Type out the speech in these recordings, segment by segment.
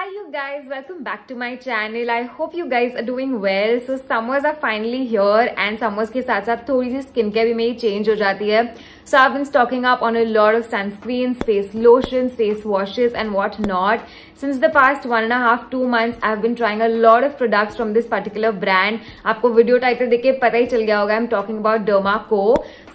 Hi you guys, welcome back to my channel. I hope you guys are doing well. So summers are finally here and summers के साथ साथ थोड़ी सी skin care भी मेरी change हो जाती है. So I've been stocking up on a lot of sunscreens, face lotions, face washes and what not. Since the past 1.5-2 months, I've been trying a lot of products from this particular brand. आपको video title देख के पता ही चल गया होगा. I'm talking about Dermaco.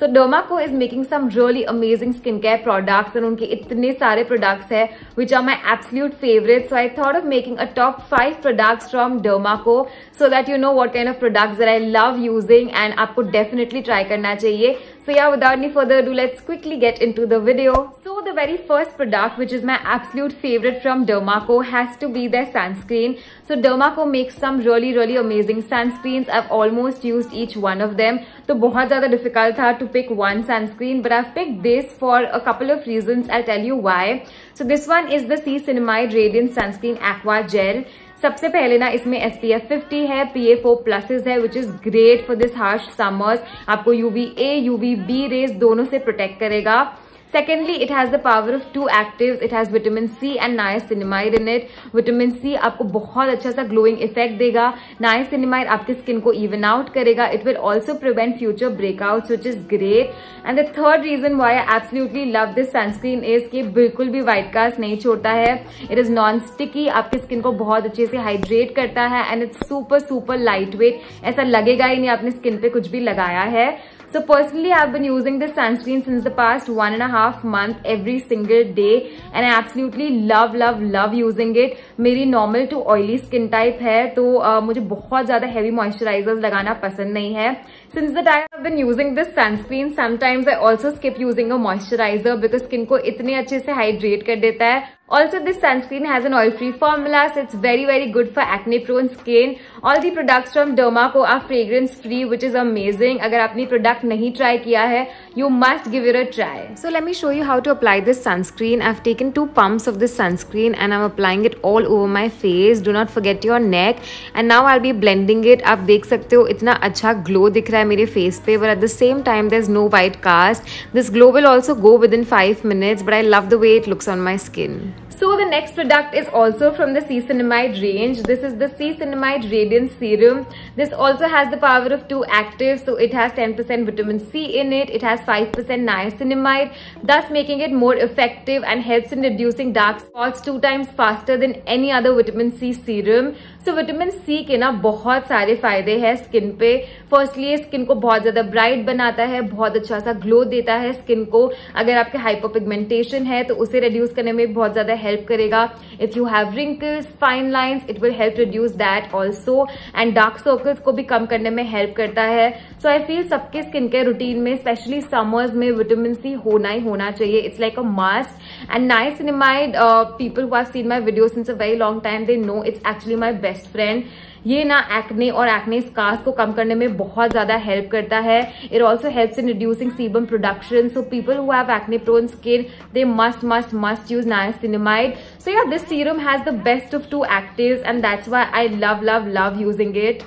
So Dermaco is making some really amazing skincare products and उनके इतने सारे products हैं which are my absolute favorites. So I thought of making a top 5 products from Dermaco so that you know what kind of products that I love using and आपको definitely try करना चाहिए. So yeah, without any further ado, let's quickly get into the video. So the very first product, which is my absolute favorite from Dermaco, has to be their sunscreen. So Dermaco makes some really amazing sunscreens. I've almost used each one of them. तो बहुत ज़्यादा difficult था to pick one sunscreen, but I've picked this for a couple of reasons. I'll tell you why. So this one is the Ceacinamide Radiant Sunscreen Aqua Gel. सबसे पहले ना इसमें SPF 50 है, PA4+ है, which is great for this harsh summers. आपको UVA, UVB raise दोनों से protect करेगा. Secondly, it has the power of 2 actives. It has vitamin C and niacinamide in it. Vitamin C आपको बहुत अच्छा सा glowing effect देगा. Niacinamide आपकी skin को even out करेगा. It will also prevent future breakouts, which is great. And the third reason why I absolutely love this sunscreen is कि बिल्कुल भी white cast नहीं छोड़ता है. It is non-sticky. आपकी skin को बहुत अच्छे से hydrate करता है and it's super lightweight. ऐसा लगेगा ही नहीं आपने skin पे कुछ भी लगाया है. So personally, I've been using this sunscreen since the past 1.5 months every single day and I absolutely love using it. मेरी normal to oily skin type है तो मुझे बहुत ज़्यादा heavy moisturizers लगाना पसंद नहीं है. Since the time I've been using this sunscreen, sometimes I also skip using a moisturizer because skin को इतने अच्छे से hydrate कर देता है. Also, this sunscreen has an oil-free formula, so it's very good for acne-prone skin. All the products from Dermaco are fragrance-free, which is amazing. अगर आपने product नहीं try किया है, you must give it a try. So let me show you how to apply this sunscreen. I've taken 2 pumps of this sunscreen and I'm applying it all over my face. Do not forget your neck. And now I'll be blending it. आप देख सकते हो इतना अच्छा glow दिख रहा है मेरे face पे, but at the same time there's no white cast. This glow will also go within 5 minutes, but I love the way it looks on my skin. So the next product is also from the Ceacinamide range. This is the Ceacinamide Radiant Serum. This also has the power of 2 actives. So it has 10% vitamin C in it. It has 5% niacinamide, thus making it more effective and helps in reducing dark spots 2 times faster than any other vitamin C serum. So vitamin C के ना बहुत सारे फायदे हैं skin पे. Firstly ये skin को बहुत ज्यादा ब्राइट बनाता है, बहुत अच्छा सा ग्लो देता है स्किन को. अगर आपके हाइपरपिगमेंटेशन है तो उसे रिड्यूस करने में बहुत ज्यादा हेल्प करेगा. If you have wrinkles, fine lines, it will help reduce that also. And dark circles को भी कम करने में हेल्प करता है. सो आई फील सबके स्किन केयर रूटीन में स्पेशली समर्स में विटामिन सी होना ही होना चाहिए. It's like a must. And niacinamide, people who have seen my video since a very long time, they know it's actually my best friend. ये ना acne और acne scars को कम करने में बहुत ज्यादा हेल्प करता है. It also helps in reducing sebum production. So people who have acne prone skin, they must use niacinamide. So yeah, this serum has the best of 2 actives and that's why I love using it.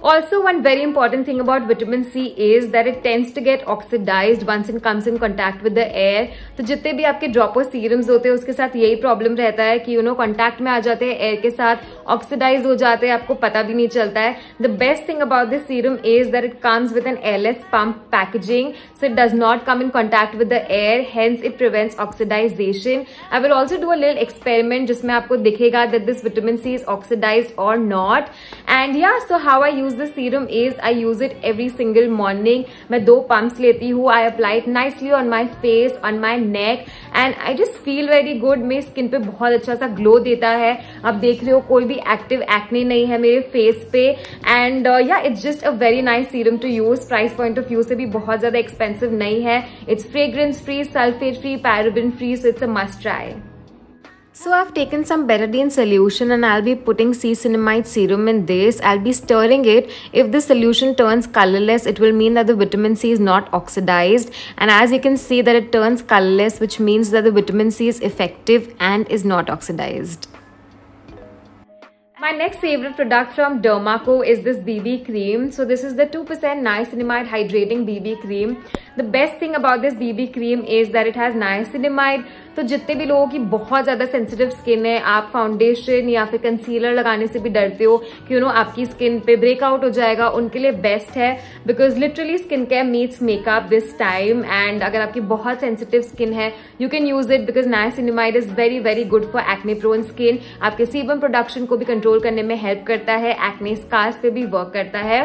Also, one very important thing about vitamin C is that it tends to get oxidized once it comes in contact with the air. तो जितने भी आपके dropper serums होते हैं उसके साथ यही problem रहता है कि कांटेक्ट में आ जाते हैं एयर के साथ, ऑक्सीडाइज हो जाते हैं, आपको पता भी नहीं चलता है. The best thing about this serum is that it comes with an airless pump packaging, so it does not come in contact with the air, hence it prevents oxidization. I will also do a little experiment जिसमें आपको दिखेगा that this vitamin C is oxidized और not. And yeah, so how I use this serum is I use it every single morning. मैं 2 pumps लेती हूँ. I apply it nicely on my face, on my neck and I just feel very good. मेरी skin पे बहुत अच्छा सा glow देता है. आप देख रहे हो कोई भी एक्टिव एक्ने नहीं है मेरे फेस पे. And yeah, it's just a very nice serum to use. Price point of view से भी बहुत ज्यादा एक्सपेंसिव नहीं है. It's fragrance free, sulphate free, paraben free, so it's a must try. So I've taken some Betadine solution and I'll be putting Ceacinamide serum in this. I'll be stirring it. If the solution turns colorless, it will mean that the vitamin C is not oxidized. And as you can see that it turns colorless, which means that the vitamin C is effective and is not oxidized. My next favorite product from Dermaco is this BB cream. So this is the 2% niacinamide hydrating BB cream. The best thing about this BB cream is that it has niacinamide. तो जितने भी लोगों की बहुत ज्यादा sensitive skin है, आप foundation या फिर कंसीलर लगाने से भी डरते हो कि आपकी स्किन पे ब्रेकआउट हो जाएगा, उनके लिए बेस्ट है. Because literally skin care meets makeup this time. And अगर आपकी बहुत सेंसिटिव स्किन है, you can use it because niacinamide is very very good for acne prone skin. आपके सीबम प्रोडक्शन को भी कंट्रोल करने में हेल्प करता है, एक्ने स्कार्स पे भी वर्क करता है.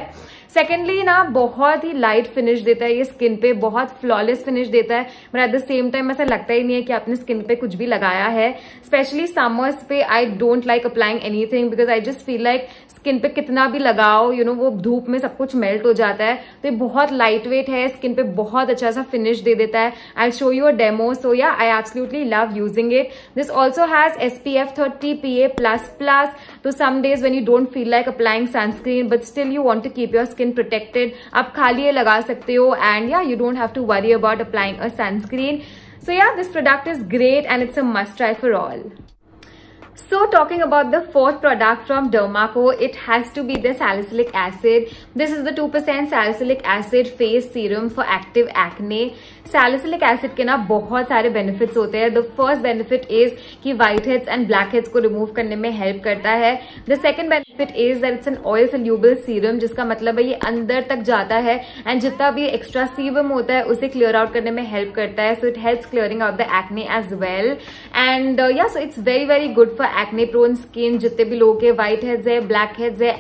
सेकेंडली ना बहुत ही लाइट फिनिश देता है ये स्किन पे, बहुत फ्लॉलेस फिनिश देता है. But at the same time ऐसा लगता ही नहीं है कि आपने स्किन पे कुछ भी लगाया है. स्पेशली समर्स पे I don't like applying anything because I just feel like skin पे कितना भी लगाओ वो धूप में सब कुछ मेल्ट हो जाता है. तो ये बहुत लाइट वेट है, स्किन पे बहुत अच्छा सा फिनिश दे देता है. I show you a demo. So yeah I absolutely love using it. This also has SPF 30 PA++. तो some days when you don't feel like applying sunscreen but still you want to keep your skin protected, आप खाली ये लगा सकते हो. And yeah you don't have to worry about applying a sunscreen. So yeah this product is great and it's a must try for all. So talking about the fourth product from Dermaco, it has to be the salicylic acid. This is the 2% salicylic acid face serum for active acne. Salicylic acid के ना बहुत सारे benefits होते हैं. The first benefit is कि whiteheads and blackheads को remove करने में help करता है. The second benefit is that it's an oil soluble serum, जिसका मतलब है ये अंदर तक जाता है and जितना भी extra sebum होता है उसे clear out करने में help करता है. So it helps clearing out the acne as well. And yeah, so it's very very good for acne prone skin. जितने भी लोगों के white heads है, black heads है,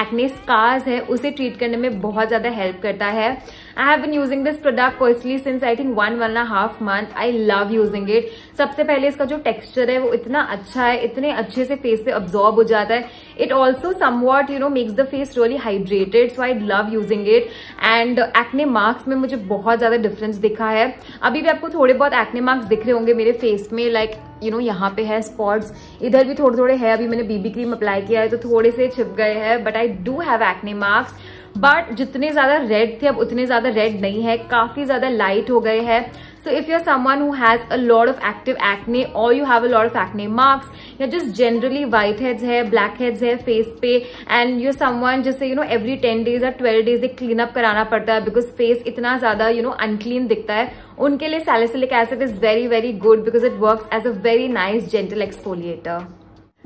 acne scars है, उसे treat करने में बहुत ज्यादा help करता है. I have been using this product personally since I think 1.5 month. I love using it. सबसे पहले इसका जो texture है वो इतना अच्छा है, इतने अच्छे से face पे absorb हो जाता है. It also somewhat makes the face really hydrated. So I love using it. And acne marks में मुझे बहुत ज्यादा difference दिखा है. अभी भी आपको थोड़े बहुत acne marks दिख रहे होंगे मेरे face में, like यहाँ पे है स्पॉट्स, इधर भी थोड़े थोड़े है. अभी मैंने बीबी क्रीम अप्लाई किया है तो थोड़े से छिप गए हैं. But I do have acne marks. But जितने ज्यादा रेड थे अब उतने ज्यादा रेड नहीं है, काफी ज्यादा लाइट हो गए हैं. So if you're someone who has a lot of active acne or you have a lot of acne marks या just generally whiteheads है, blackheads है face पे and you're someone जिससे every 10 days or 12 days एक clean up कराना पड़ता है because face इतना ज्यादा unclean दिखता है, उनके लिए salicylic acid is very very good because it works as a very nice gentle exfoliator.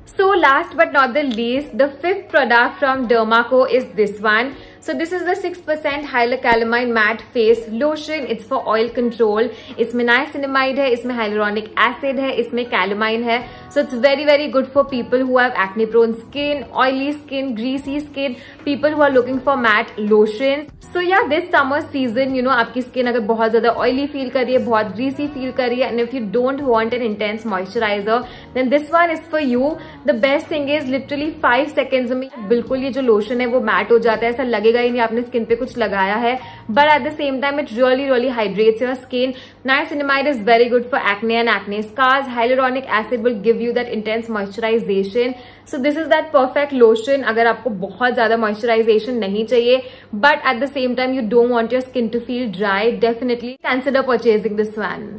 So last but not the least, the fifth product from Dermaco is this one. So this is the 6% hyaluronic matte face lotion. It's for oil control. इसमें niacinamide है, इसमें hyaluronic acid है, इसमें calamine है. So it's very very good for people who have acne prone skin, oily skin, greasy skin, people who are looking for matte lotions. So yeah, this summer season, आपकी skin अगर बहुत ज्यादा oily feel कर रही है, बहुत greasy feel कर रही है, and if you don't want an intense moisturizer, then this one is for you. The best thing is literally 5 seconds में बिल्कुल ये जो lotion है वो matte हो जाता है, ऐसा लगेगा ही नहीं आपने स्किन पे कुछ लगाया है. But at the same time it really hydrates your skin. Niacinamide is very good for acne and acne scars. Hyaluronic acid will give you that intense moisturization. So this is that perfect lotion अगर आपको बहुत ज्यादा moisturization नहीं चाहिए but at the same time you don't want your skin to feel dry, definitely consider purchasing this one.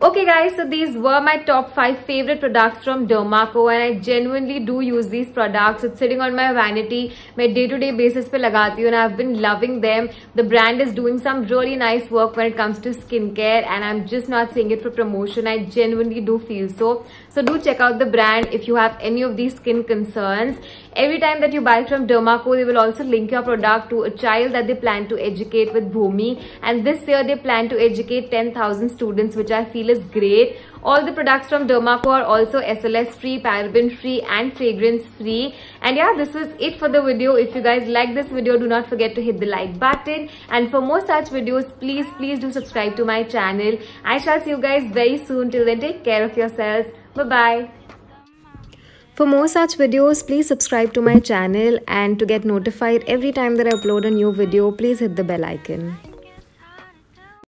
Okay guys, so these were my top 5 favorite products from Dermaco and I genuinely do use these products. It's sitting on my vanity. मैं day to day basis पे लगाती हूँ and I've been loving them. The brand is doing some really nice work when it comes to skincare and I'm just not saying it for promotion. I genuinely do feel so. So do check out the brand if you have any of these skin concerns. Every time that you buy from Dermaco, they will also link your product to a child that they plan to educate with Bhumi. And this year they plan to educate 10,000 students, which I feel is great. All the products from Dermaco are also SLS free, paraben free and fragrance free. And yeah, this was it for the video. If you guys like this video, do not forget to hit the like button. And for more such videos, please do subscribe to my channel. I shall see you guys very soon. Till then, take care of yourselves. Bye-bye. For more such videos, please subscribe to my channel, and to get notified every time that I upload a new video, please hit the bell icon.